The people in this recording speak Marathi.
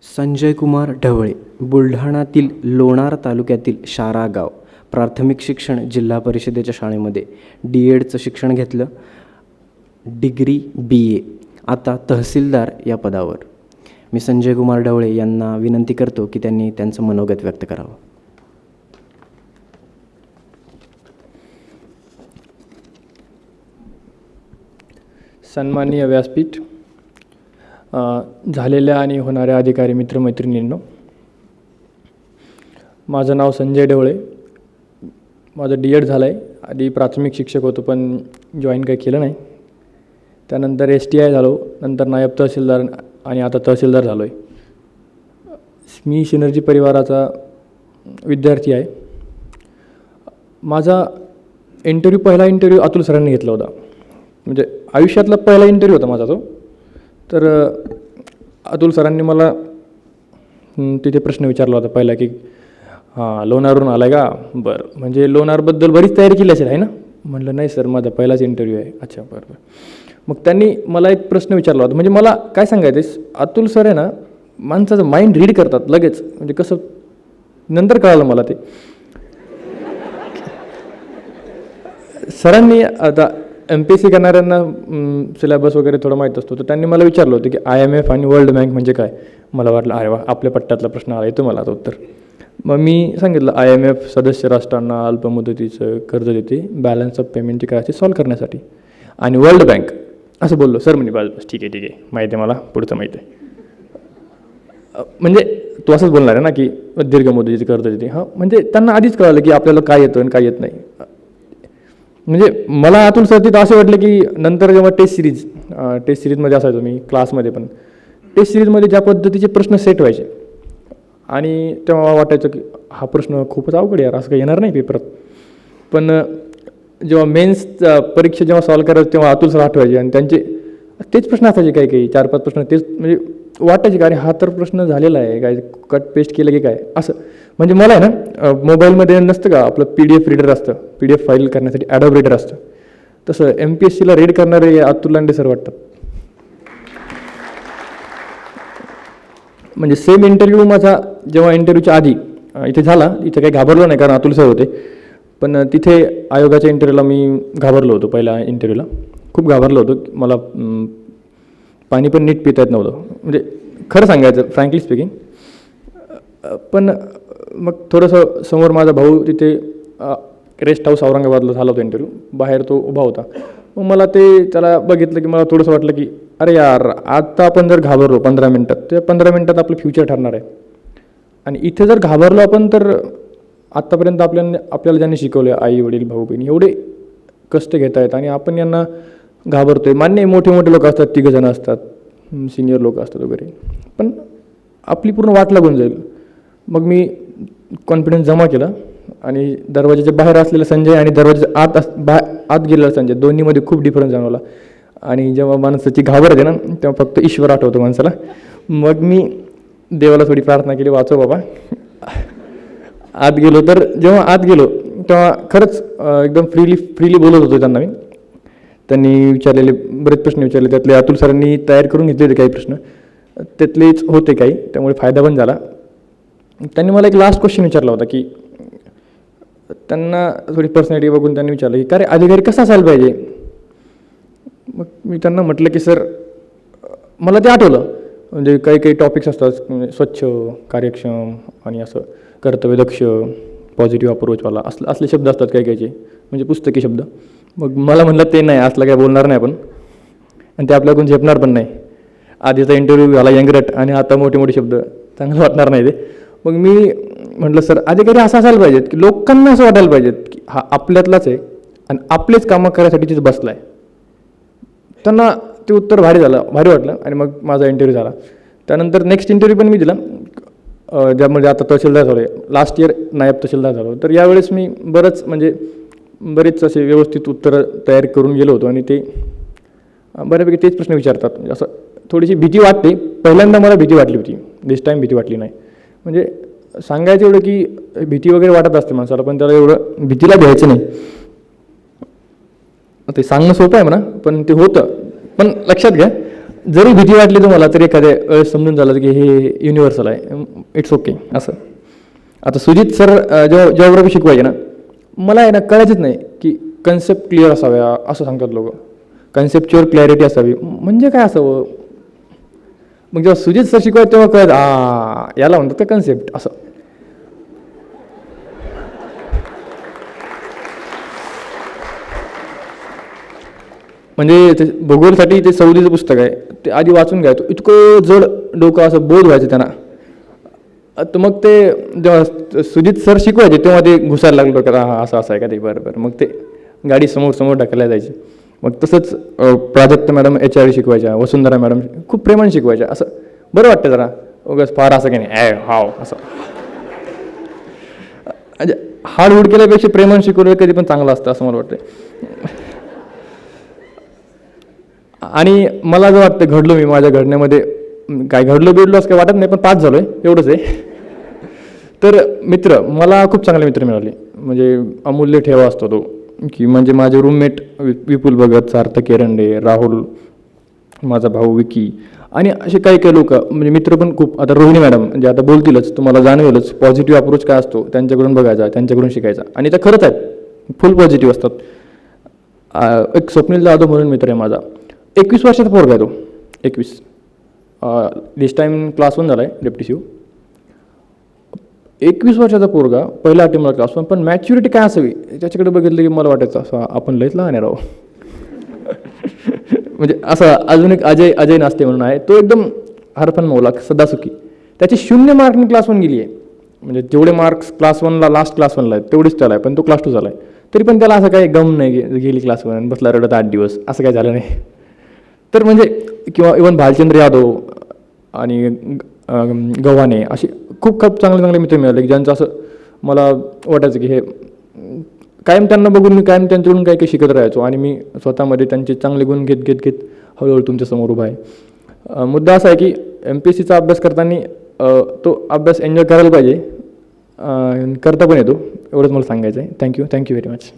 संजय कुमार ढवळे, बुलढाणातील लोणार तालुक्यातील शारा गाव. प्राथमिक शिक्षण जिल्हा परिषदेच्या शाळेमध्ये DEDचं शिक्षण घेतलं. Degree BA. आता तहसीलदार या पदावर. मी संजय कुमार ढवळे यांना विनंती करतो की त्यांनी त्यांचं मनोगत व्यक्त करावं. सन्माननीय व्यासपीठ, झालेल्या आणि होणाऱ्या अधिकारी मित्रमैत्रिणींनो, माझं नाव संजय ढवळे. माझं DED झालं आहे. आधी प्राथमिक शिक्षक होतो पण जॉईन काही केलं नाही. त्यानंतर STI झालो, नंतर नायब तहसीलदार आणि आता तहसीलदार झालो आहे. मी सिनर्जी परिवाराचा विद्यार्थी आहे. माझा पहिला इंटरव्ह्यू अतुल सरांनी घेतला होता. म्हणजे आयुष्यातला पहिला इंटरव्ह्यू होता माझा तो. तर अतुल सरांनी मला तिथे प्रश्न विचारला होता पहिला की लोणारवरून आला आहे का? बरं, म्हणजे लोणारबद्दल बरीच तयारी केली असेल आहे ना? म्हटलं नाही सर, माझा पहिलाच इंटरव्ह्यू आहे. अच्छा, बरं. मग त्यांनी मला एक प्रश्न विचारला होता. म्हणजे मला काय सांगायचं, अतुल सर आहे ना, माणसाचं माइंड रीड करतात लगेच. म्हणजे कसं नंतर कळालं मला ते. सरांनी आता MPSC करणाऱ्यांना सिलेबस वगैरे थोडं माहीत असतो. तर त्यांनी मला विचारलं होतं की IMF आणि वर्ल्ड बँक म्हणजे काय? मला वाटलं अरे वा, आपल्या पट्ट्यातला प्रश्न आला, येतो मला आता उत्तर. मग मी सांगितलं IMF सदस्य राष्ट्रांना अल्पमुदतीचं कर्ज देते बॅलन्स ऑफ पेमेंटची काय सॉल्व्ह करण्यासाठी. आणि वर्ल्ड बँक असं बोललो. सर म्हणे बस ठीक आहे माहिती आहे मला, पुढचं माहिती आहे. म्हणजे तू असंच बोलणार आहे ना की दीर्घ मुदतीचे कर्ज देते. हां, म्हणजे त्यांना आधीच कळालं की आपल्याला काय येतं आणि काय येत नाही. म्हणजे मला अतुल सर तिथं असं वाटलं की नंतर जेव्हा टेस्ट सिरीजमध्ये असायचो मी क्लासमध्ये, पण टेस्ट सिरीजमध्ये ज्या पद्धतीचे प्रश्न सेट व्हायचे आणि तेव्हा वाटायचं की हा प्रश्न खूपच अवघड यार, असं काही येणार नाही पेपरात. पण जेव्हा मेन्स परीक्षा जेव्हा सॉल्व्ह करायचं तेव्हा अतुल सर आठवायचे आणि त्यांचे तेच प्रश्न असायचे, काही 4-5 प्रश्न तेच. म्हणजे वाटायचे का अरे हा तर प्रश्न झालेला आहे, काय कट पेस्ट केलं की काय असं. म्हणजे मला आहे ना, मोबाईलमध्ये नसतं का आपलं PDF रीडर असतं, PDF फाईल करण्यासाठी ॲडोब रीडर असतं, तसं MPSCला रीड करणारे अतुल लांडे सर वाटतात. म्हणजे सेम इंटरव्ह्यू माझा जेव्हा इंटरव्ह्यूच्या आधी इथे झाला, इथे काही घाबरलो नाही कारण अतुल सर होते. पण तिथे आयोगाच्या इंटरव्ह्यूला मी घाबरलो होतो. पहिल्या इंटरव्ह्यूला खूप घाबरलो होतो. मला पाणी पण नीट पिता येत नव्हतं, म्हणजे खरं सांगायचं फ्रँकली स्पीकिंग. पण मग थोडंसं समोर माझा भाऊ तिथे रेस्ट हाऊस औरंगाबादला झाला होता इंटरव्ह्यू, बाहेर तो उभा होता. मग मला त्याला बघितलं की मला थोडंसं वाटलं की अरे यार, आता आपण जर घाबरलो 15 मिनटात, त्या 15 मिनटात आपलं फ्युचर ठरणार आहे. आणि इथे जर घाबरलो आपण तर आत्तापर्यंत आपल्याला ज्यांनी शिकवले, आई वडील भाऊ बहिणी, एवढे कष्ट घेत आहेत आणि आपण यांना घाबरतोय. मान्य मोठे लोक असतात, 3 जण असतात, सिनियर लोक असतात वगैरे, पण आपली पूर्ण वाट लागून जाईल. मग मी कॉन्फिडन्स जमा केला आणि दरवाजाच्या बाहेर असलेला संजय आणि दरवाजाच्या आत गेलेला संजय, दोन्हीमध्ये खूप डिफरन्स जाणवला. आणि जेव्हा माणसाची घाबरते ना, तेव्हा फक्त ईश्वर आठवतो माणसाला. मग मी देवाला थोडी प्रार्थना केली, वाचव बाबा. आत गेलो. तर जेव्हा आत गेलो तेव्हा खरंच एकदम फ्रीली बोलत होतो त्यांना मी. त्यांनी विचारलेले बरेच प्रश्न विचारले, त्यातले अतुल सरांनी तयार करून घेतले होते काही प्रश्न, त्यातलेच होते काही, त्यामुळे फायदा पण झाला. त्यांनी मला एक लास्ट क्वेश्चन विचारला होता की त्यांना थोडी पर्सनॅलिटी बघून त्यांनी विचारलं की का रे अधिकारी कसा असायला पाहिजे. मग मी त्यांना म्हटलं की सर, मला ते आठवलं, म्हणजे काही टॉपिक्स असतात, म्हणजे स्वच्छ, कार्यक्षम आणि असं कर्तव्यदक्ष, पॉझिटिव्ह अप्रोचवाला असले शब्द असतात काही म्हणजे पुस्तकी शब्द. मग मला म्हटलं ते नाही, असलं काय बोलणार नाही आपण आणि ते आपल्याकडून झेपणार पण नाही. आधीचा इंटरव्ह्यू झाला यंगरट आणि आता मोठे शब्द, चांगलं वाटणार नाही ते. मग मी म्हटलं सर, अधिकारी असं असायला पाहिजेत की लोकांना असं वाटायला पाहिजेत की हा आपल्यातलाच आहे आणि आपलेच कामं करायसाठी तिथं बसला आहे. त्यांना ते उत्तर भारी वाटलं आणि मग माझा इंटरव्ह्यू झाला. त्यानंतर नेक्स्ट इंटरव्ह्यू पण मी दिला, ज्यामध्ये आता तहसीलदार झालो आहे. लास्ट इयर नायब तहसीलदार झालो. तर यावेळेस मी बरेच असे व्यवस्थित उत्तरं तयार करून गेलो होतो आणि ते बऱ्यापैकी तेच प्रश्न विचारतात. म्हणजे असं थोडीशी भीती वाटते. पहिल्यांदा मला भीती वाटली होती, दिस टाईम भीती वाटली नाही. म्हणजे सांगायचं एवढं की भीती वगैरे वाटत असते माणसाला, पण त्याला एवढं भीतीला घ्यायचं नाही. ते सांगणं सोपं आहे म्हणा, पण ते होतं. पण लक्षात घ्या, जरी भीती वाटली तुम्हाला तरी एखाद्या वेळेस समजून झालं की हे युनिव्हर्सल आहे, इट्स ओके असं. आता सुजित सर जेव्हा जिओग्राफी शिकवायचे ना, मला आहे ना कळायचंच नाही की कन्सेप्ट क्लिअर असाव्या असं सांगतात लोक, कन्सेप्च्युअल क्लॅरिटी असावी म्हणजे काय असावं. मग जेव्हा सुजित सर शिकवायचे तेव्हा कळत याला म्हणतात का कन्सेप्ट असं. म्हणजे ते भूगोलसाठी ते सौदीचं पुस्तक आहे, ते आधी वाचून घ्यायचो, इतकं जड डोकं असं बोध व्हायचं त्यांना. तर मग ते जेव्हा सुजित सर शिकवायचे तेव्हा ते घुसायला लागलं डोक्यात, असं असं आहे का ते, बरं बरं. मग ते गाडी समोर समोर ढकलायला जायची. मग तसंच प्राजक्ता मॅडम HR शिकवायच्या, वसुंधरा मॅडम खूप प्रेमाने शिकवायच्या, असं बरं वाटतं जरा. उगाच फार असं काही नाही हाव असं, म्हणजे हार्डवूड केल्यापेक्षा प्रेमाने शिकवलं कधी पण चांगलं असतं असं मला वाटतं. आणि मला असं वाटतं घडलो मी माझ्या घडण्यामध्ये, काय घडलो बिडलो असं काही वाटत नाही, पण पास झालो आहे एवढंच आहे. तर मित्र, मला खूप चांगले मित्र मिळाले, म्हणजे अमूल्य ठेवा असतो तो, की म्हणजे माझे रूममेट विपुल भगत, सार्थक एरंडे, राहुल, माझा भाऊ विकी, आणि असे काही काही लोक म्हणजे मित्र पण खूप. आता रोहिणी मॅडम म्हणजे आता बोलतीलच, तुम्हाला जाणवेलच पॉझिटिव्ह अप्रोच काय असतो, त्यांच्याकडून बघायचा, त्यांच्याकडून शिकायचा, आणि त्या खरंच आहेत, फुल पॉझिटिव्ह असतात. एक स्वप्नील जाधव म्हणून मित्र आहे माझा, 21 वर्षाचा पोरगा आहे तो, 21. दिस टाईम क्लास 1 झाला आहे, डेप्टी शिव. 21 वर्षाचा पोरगा, पहिला अटेम्प्टला क्लास 1, पण मॅच्युरिटी काय असावी त्याच्याकडे बघितलं की मला वाटायचं असं आपण लयच लहान आहे राव. म्हणजे असं अजून एक अजय नास्ते म्हणून आहे, तो एकदम हरफन मौला, सदासुखी. त्याची 0 मार्कनी क्लास 1 गेली आहे, म्हणजे जेवढे मार्क्स क्लास 1ला लास्ट क्लास 1ला आहेत तेवढेच त्याला आहे, पण तो क्लास 2 झाला आहे. तरी पण त्याला असं काही गम नाही गेली क्लास 1 बसला रडत 8 दिवस, असं काही झालं नाही. तर म्हणजे किंवा इवन भालचंद्र यादव आणि गव्हाणे, असे खूप खूप चांगले चांगले मित्र मिळाले की ज्यांचं असं मला वाटायचं की हे कायम त्यांना बघून मी कायम त्यांच्याकडून काही काही शिकत राहायचो, आणि मी स्वतःमध्ये त्यांचे चांगले गुण घेत घेत घेत हळूहळू तुमच्यासमोर उभा आहे. मुद्दा असा आहे की MPSCचा अभ्यास करताना तो अभ्यास एन्जॉय करायला पाहिजे, करता पण येतो, एवढंच मला सांगायचं आहे. Thank you very much.